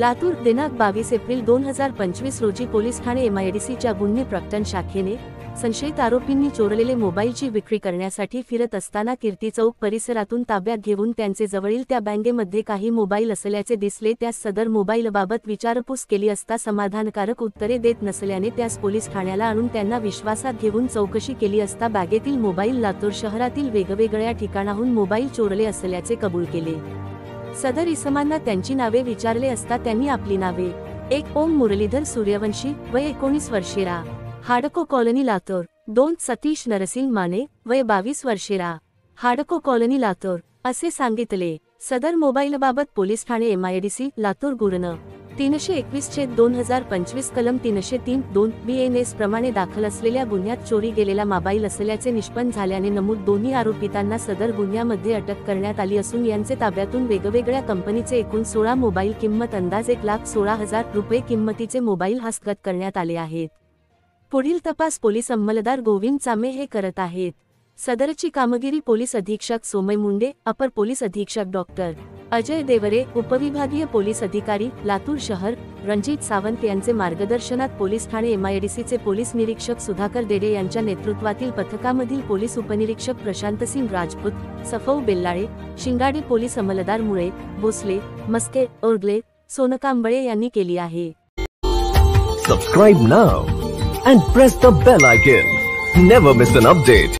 लातूर दिनांक 22 एप्रिल 2025 रोजी पोलीस ठाणे MIDCच्या गुन्हे प्रकरण शाखेने संशयित आरोपींनी चोरलेले मोबाईलची विक्री करण्यासाठी फिरत असताना कीर्ती चौक परिसरातून ताब्यात घेऊन त्यांचे जवळील त्या बँकेमध्ये काही मोबाईल असल्याचे दिसले। त्यास सदर मोबाईलबाबत विचारपूस केली असता समाधानकारक उत्तरे देत नसल्याने त्यास पोलीस ठाण्याला आणून त्यांना विश्वासात घेऊन चौकशी केली असता बॅगेतील मोबाईल लातूर शहरातील वेगवेगळ्या ठिकाणाहून मोबाईल चोरले असल्याचे कबूल केले। सदर इसमांना त्यांची नावे विचारले असता त्यांनी आपली नावे 1 ओम मुरलीधर सूर्यवंशी वय 19 वर्षे रा हाडको कॉलनी लातूर, 2 सतीश नरसिंग माने वय 22 वर्षे रा हाडको कॉलनी लातूर असे सांगितले। सदर मोबाईलबाबत पोलीस ठाणे MIDC लातूर गुन्हा 321/2025 कलम 303(2) BNS प्रमाणे दाखल असलेल्या गुन्ह्यात चोरी गेलेला मोबाईल असल्याचे निष्पन्न झाल्याने नमूद दोन्ही आरोपितांना सदर गुन्ह्यामध्ये अटक करण्यात आली असून यांचे ताब्यातून वेगवेगळ्या कंपनीचे एकूण 16 मोबाईल किंमत अंदाजे 1,16,000 रुपये किंमतीचे मोबाईल हस्तगत करण्यात आले आहेत। पुढील तपास पोलीस अंमलदार गोविंद चामे हे करत आहेत। सदरची कामगिरी पोलीस अधीक्षक सोमय मुंडे, अपर पोलीस अधीक्षक डॉक्टर अजय देवरे, उपविभागीय पोलीस अधिकारी लातूर शहर रणजित सावंत यांचे मार्गदर्शनात पोलीस ठाणे MIDCचे पोलीस निरीक्षक सुधाकर देडे यांच्या नेतृत्वातील पथकामधील पोलीस उपनिरीक्षक प्रशांतसिंग राजपूत, सफौ बेल्लाळे, शिंगाडे पोलीस अंमलदार मुळे, भोसले, मस्के, ओरगले, सोनकांबळे यांनी केली आहे। Subscribe now and press the bell icon. Never miss an update.